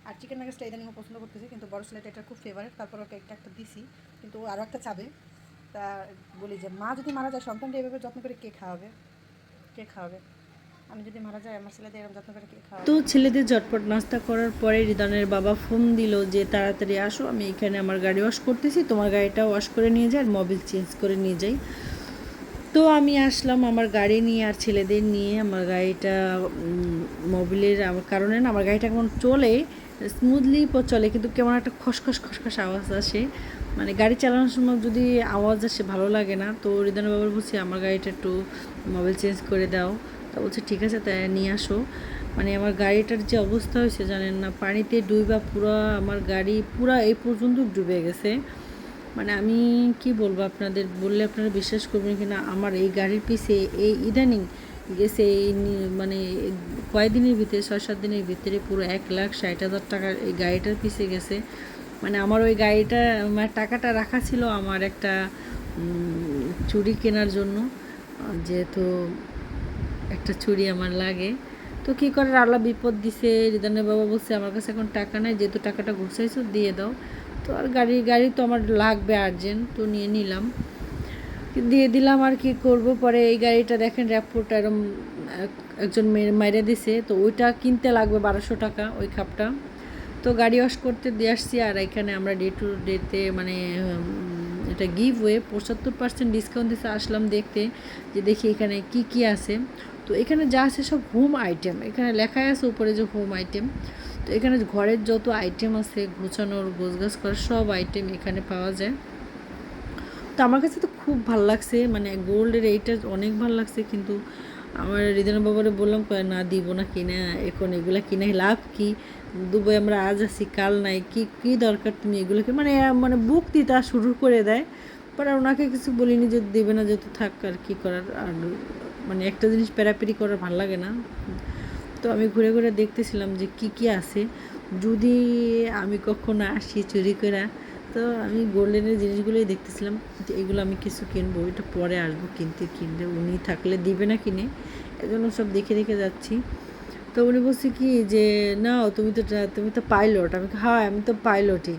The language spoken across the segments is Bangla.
আর চিকেন নাগেটসটা ইদানিং পছন্দ করতেছি, কিন্তু বড় ছেলেটা এটা খুব ফেভারিট। তারপর ওকে একটা দিছি, কিন্তু আরও একটা চাবে। তা বলি যে মা যদি মারা যায় সন্তানটা এভাবে যত্ন করে কে খাওয়াবে? কে খাওয়াবে? আমি যদি মারা যাই আমার ছেলেদের এরকম যত্ন করে কে তো খাওয়াবে? ছেলেদের ঝটপট নাস্তা করার পরে রিদানের বাবা ফোন দিল যে তাড়াতাড়ি আসো, আমি এখানে আমার গাড়ি ওয়াশ করতেছি, তোমার গাড়িটা ওয়াশ করে নিয়ে যাই আর মোবিল চেঞ্জ করে নিয়ে যাই। তো আমি আসলাম আমার গাড়ি নিয়ে আর ছেলেদের নিয়ে। আমার গাড়িটা মোবিলের আমার কারণে না আমার গাড়িটা কেমন চলে, স্মুথলি চলে, কিন্তু কেমন একটা খসখস খসখস আওয়াজ আসে। মানে গাড়ি চালানোর সময় যদি আওয়াজ আসে ভালো লাগে না। তো রিদানের বাবার বলছি আমার গাড়িটা একটু মোবিল চেঞ্জ করে দাও। তা বলছে ঠিক আছে, তাই নিয়ে আসো। মানে আমার গাড়িটার যে অবস্থা হয়েছে জানেন না, পানিতে ডুইবা পুরো আমার গাড়ি পুরো এই পর্যন্ত ডুবে গেছে। মানে আমি কি বলবো আপনাদের, বললে আপনারা বিশ্বাস করবেন কি না, আমার এই গাড়ির পিছে এই ইদানিং গেছে এই মানে কয়েকদিনের ভিতরে 6-7 দিনের ভিতরে পুরো 1,60,000 টাকার এই গাড়িটার পিছে গেছে। মানে আমার ওই গাড়িটা মানে টাকাটা রাখা ছিল আমার একটা চুড়ি কেনার জন্য, যেহেতু একটা চুড়ি আমার লাগে। তো কী করে আল্লাহ বিপদ দিছে, রিদানের বাবা বলছে আমার কাছে এখন টাকা নাই, যেহেতু টাকাটা ঘুরছাইছো দিয়ে দাও। তো আর গাড়ি তো আমার লাগবে আর্জেন্ট, তো নিয়ে নিলাম, দিয়ে দিলাম। আর কি করব, পরে এই গাড়িটা দেখেন র্যাপোর্ট এরম একজন মেরে দিছে, তো ওইটা কিনতে লাগবে 1200 টাকা ওই খাপটা। তো গাড়ি ওয়াশ করতে দিয়ে আসছি। আর এখানে আমরা ডে টু ডেতে মানে এটা গিভ ওয়ে 75% ডিসকাউন্ট দিতে আসলাম দেখতে, যে দেখি এখানে কি কি আছে। তো এখানে যা আছে সব হোম আইটেম, এখানে লেখাই আছে উপরে যে হোম আইটেম। তো এখানে ঘরের যত আইটেম আছে, গোছানোর গোছগাছ করার সব আইটেম এখানে পাওয়া যায়। তো আমার কাছে তো খুব ভালো লাগছে, মানে গোল্ডের এইটা অনেক ভালো লাগছে। কিন্তু আমার রিদান বাবারে বললাম না দিব না কিনা, এখন এগুলা কিনে লাভ কি, দুবাই আমরা আজ আছি কাল নাই, কি কি দরকার তুমি এগুলোকে, মানে মানে বুক দিতে শুরু করে দেয়। পরে ওনাকে কিছু বলিনি যে দেবে না, যেহেতু থাক আর কি করার। আর মানে একটা জিনিস প্যারাপেরি করার ভালো লাগে না। তো আমি ঘুরে ঘুরে দেখতেছিলাম যে কি কি আছে, যদি আমি কখনো আসি চুরি করে। তো আমি গোল্ডেনের জিনিসগুলোই দেখতেছিলাম যে এগুলো আমি কিছু কিনবো, এটা পরে আসবো কিনলে উনি থাকলে দিবে না কিনে, এজন্য সব দেখে দেখে যাচ্ছি। তো উনি বলছে কি যে নাও, তুমি তো পাইলট। আমি হ্যাঁ আমি তো পাইলটই।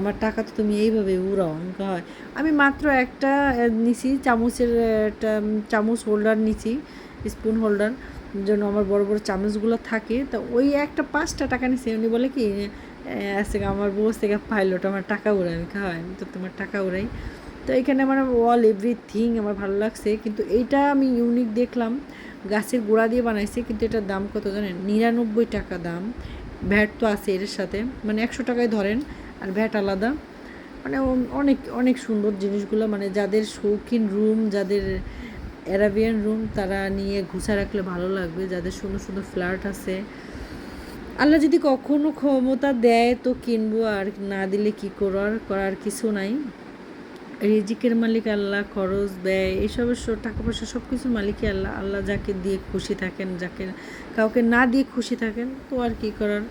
আমার টাকা তো তুমি এইভাবে উড়াও। আমি হয় আমি মাত্র একটা নিছি চামচের, একটা চামচ হোল্ডার নিছি, স্পুন হোল্ডার জন্য আমার বড় বড় চামচগুলো থাকে। তো ওই একটা 5টা টাকা নিছে। উনি বলে কি আজকে আমার বস থেকে পাইলট, আমার টাকা উড়াই। আমি হয় আমি তো তোমার টাকা উড়াই। তো এখানে আমার অল এভরিথিং আমার ভালো লাগছে, কিন্তু এইটা আমি ইউনিক দেখলাম, গাছের গোড়া দিয়ে বানাইছে। কিন্তু এটার দাম কত জানেন? 99 টাকা দাম। ভ্যাট তো আছে এর সাথে, মানে 100 টাকায় ধরেন, আর ভ্যাট আলাদা। মানে অনেক অনেক সুন্দর জিনিসগুলো, মানে যাদের শৌখিন রুম, যাদের অ্যারাবিয়ান রুম, তারা নিয়ে ঘুষা রাখলে ভালো লাগবে। যাদের সুন্দর সুন্দর ফ্ল্যাট আছে, আল্লাহ যদি কখনো ক্ষমতা দেয় তো কিনবো, আর না দিলে কী করার কিছু নাই। রিজিকের মালিক আল্লাহ, খরচ ব্যয় এসবের টাকা পয়সা সব কিছুর মালিকই আল্লাহ। আল্লাহ যাকে দিয়ে খুশি থাকেন, যাকে কাউকে না দিয়ে খুশি থাকেন, তো আর কী করার।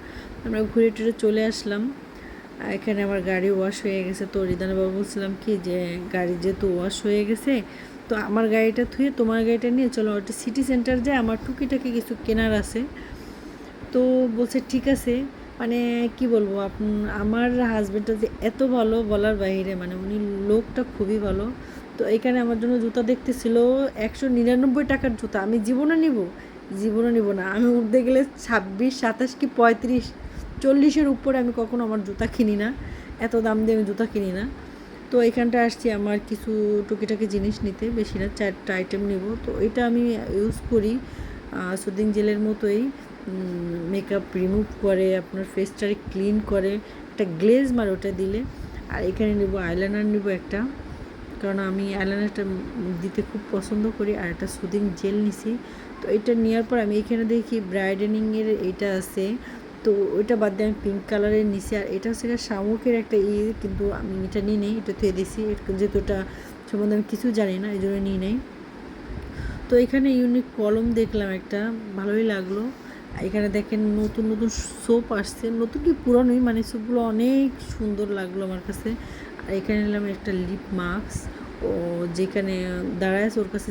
আমরা ঘুরে টুরে চলে আসলাম। এখানে আমার গাড়ি ওয়াশ হয়ে গেছে। তো রিদানা বাবু বলছিলাম কি যে গাড়ি যেহেতু ওয়াশ হয়ে গেছে, তো আমার গাড়িটা থুয়ে তোমার গাড়িটা নিয়ে চলো একটা সিটি সেন্টার যায়, আমার টুকিটাকি কিছু কেনার আছে। তো বলছে ঠিক আছে। মানে কি বলবো, আমার হাজব্যান্ডটা যে এত ভালো বলার বাইরে, মানে উনি লোকটা খুবই ভালো। তো এখানে আমার জন্য জুতা দেখতেছিল, 199 টাকার জুতা। আমি জীবনে নিব না। আমি উঠতে গেলে 26, 27 কি 35, 40-এর উপরে আমি কখনো আমার জুতা কিনি না, এত দাম দিয়ে আমি জুতা কিনি না। তো এখানটা আসছি আমার কিছু টুকিটাকি জিনিস নিতে, বেশি না 4টা আইটেম নিব। তো এটা আমি ইউজ করি সুদিং জেলের মতোই, মেকআপ রিমুভ করে, আপনার ফেসটারে ক্লিন করে, একটা গ্লেজ মারে ওটা দিলে। আর এখানে নেব আইলাইনার নেব একটা, কারণ আমি আইলাইনারটা দিতে খুব পছন্দ করি। আর একটা সুদিং জেল নিছি। তো এটা নেওয়ার পর আমি এখানে দেখি ব্রাইডেনিংয়ের এইটা আছে, তো ওইটা বাদ দিয়ে আমি পিঙ্ক কালারের নিছি। আর এটা হচ্ছে শামুকের একটা কিন্তু আমি এটা নিই নেই, এটা থুয়ে দিছি, যেহেতু এটা সম্বন্ধে আমি কিছু জানি না, এই জন্য নিই নেই। তো এখানে ইউনিক কলম দেখলাম একটা, ভালোই লাগলো। এখানে দেখেন নতুন নতুন সোপ আসছে, নতুন কি পুরানোই, মানে সোপগুলো অনেক সুন্দর লাগলো আমার কাছে। আর এখানে নিলাম একটা লিপ মাস্ক। ও যেখানে দাঁড়ায় আছে ওর কাছে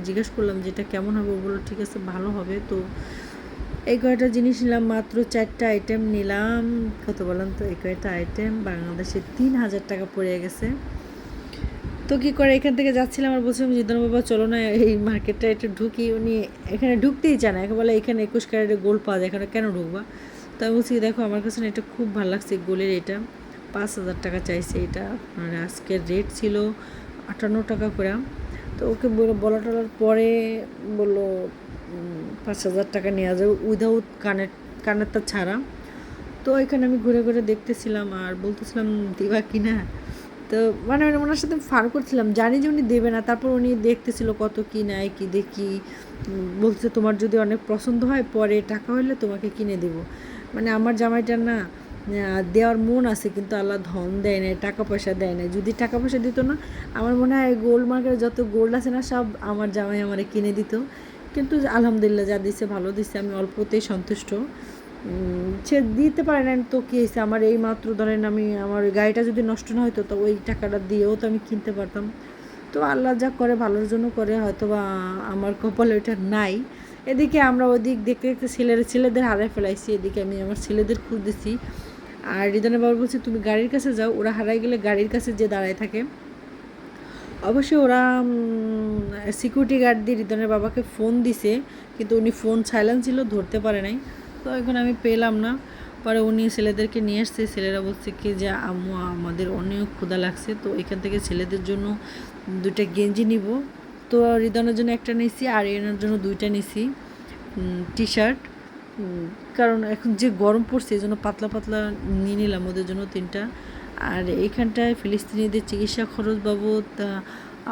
জিজ্ঞেস করলাম যে এটা কেমন হবে, ও বললো ঠিক আছে ভালো হবে। তো এই কয়টা জিনিস নিলাম, মাত্র 4টা আইটেম নিলাম। কত বলেন তো, এই কয়টা আইটেম বাংলাদেশে 3,000 টাকা পড়ে গেছে। তো কী করে এখান থেকে যাচ্ছিলাম আর বলছিলাম জিদন বাবা চলো না এই মার্কেটটা একটু ঢুকি। উনি এখানে ঢুকতেই চায় না, একে বলে এখানে 21 ক্যারেটের গোল্ড পাওয়া যায়, এখানে কেন ঢুকবা। তো আমি বলছি দেখো আমার কাছে না এটা খুব ভালো লাগছে গোল্ডের, এটা 5,000 টাকা চাইছে। এটা মানে আজকের রেট ছিল 58 টাকা করে। তো ওকে বলা টলার পরে বললো 5,000 টাকা নেওয়া যাবে উইদাউট কানেরটা ছাড়া। তো এখানে আমি ঘুরে ঘুরে দেখতেছিলাম আর বলতেছিলাম দিবা কি না। তো মানে আমি ওনার সাথে ফান করছিলাম, জানি যে উনি দেবে না, তারপর উনি দেখতেছিল কত কী নেয় কী দেখি। বলছে তোমার যদি অনেক পছন্দ হয় পরে টাকা হলে তোমাকে কিনে দেবো। মানে আমার জামাইটার না দেওয়ার মন আছে, কিন্তু আল্লাহ ধন দেয় না, টাকা পয়সা দেয় না। যদি টাকা পয়সা দিত না, আমার মনে হয় গোল্ড মার্কেটে যত গোল্ড আছে না সব আমার জামাই আমারে কিনে দিত। কিন্তু আলহামদুলিল্লাহ যা দিচ্ছে ভালো দিচ্ছে, আমি অল্পতেই সন্তুষ্ট। সে দিতে পারে না তো কী হয়েছে, আমার এই মাত্র ধরেন আমি আমার গাড়িটা যদি নষ্ট না হতো তো ওই টাকাটা দিয়েও তো আমি কিনতে পারতাম। তো আল্লাহ যা করে ভালোর জন্য করে, হয়তো বা আমার কপালে ওইটা নাই। এদিকে আমরা ওদিক দেখতে দেখতে ছেলেদের হারায় ফেলাইছি, এদিকে আমি আমার ছেলেদের খুঁজতেছি। আর রিদনের বাবা বলছে তুমি গাড়ির কাছে যাও, ওরা হারাই গেলে গাড়ির কাছে যে দাঁড়ায় থাকে। অবশ্যই ওরা সিকিউরিটি গার্ড দিয়ে রিদনের বাবাকে ফোন দিছে, কিন্তু উনি ফোন সাইলেন্ট ছিল, ধরতে পারে নাই। তো এখন আমি পেলাম না। পরে উনি ছেলেদেরকে নিয়ে আসছে, ছেলেরা বলছে কি যে আম্মু আমাদের অনেক ক্ষুধা লাগছে, তো এখান থেকে ছেলেদের জন্য 2টা গেঞ্জি নিব। তো রিদনের জন্য একটা নিছি আর এনার জন্য 2টা নিছি টি শার্ট। কারণ এখন যে গরম পড়ছে এই জন্য পাতলা পাতলা নিয়ে নিলাম ওদের জন্য 3টা। আর এইখানটায় ফিলিস্তিনিদের চিকিৎসা খরচ বাবদ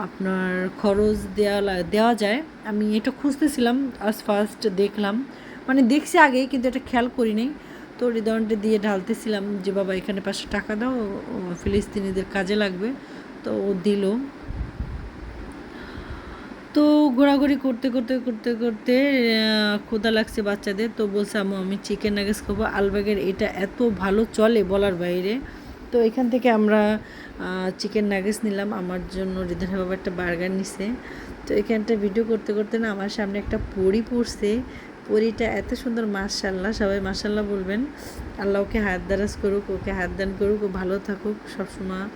আপনার খরচ দেওয়া যায়। আমি এটা খুঁজতেছিলাম, আজ ফার্স্ট দেখলাম, মানে দেখছি আগে কিন্তু এটা খেয়াল করি নাই। তো হৃদয়টা দিয়ে ঢালতেছিলাম যে বাবা এখানে 500 টাকা দাও, ফিলিস্তিনিদের কাজে লাগবে। তো ও দিল। তো ঘোরাঘুরি করতে করতে করতে করতে ক্ষুধা লাগছে বাচ্চাদের, তো বলছে আম্মু আমি চিকেন নাগেটস খাবো। আলবাগের এটা এত ভালো চলে বলার বাইরে। তো এখান থেকে আমরা চিকেন নাগেটস নিলাম, আমার জন্য হৃদয় বাবা একটা বার্গার নিছে। তো এখানটা ভিডিও করতে করতে না আমার সামনে একটা পরী পড়ছে। পরীটা এত সুন্দর, মাশাআল্লাহ, সবাই মাশাআল্লাহ বলবেন। আল্লাহ ওকে হায়াত দারাজ করুক, ওকে হায়াত দান করুক, ও ভালো থাকুক, সবসময়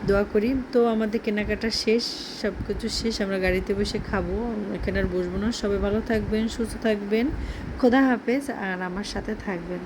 দোয়া করি। তো আমাদের কেনাকাটা শেষ, সব কিছু শেষ, আমরা গাড়িতে বসে খাবো, এখানে আর বসবো না। সবাই ভালো থাকবেন, সুস্থ থাকবেন, খোদা হাফেজ, আর আমার সাথে থাকবেন।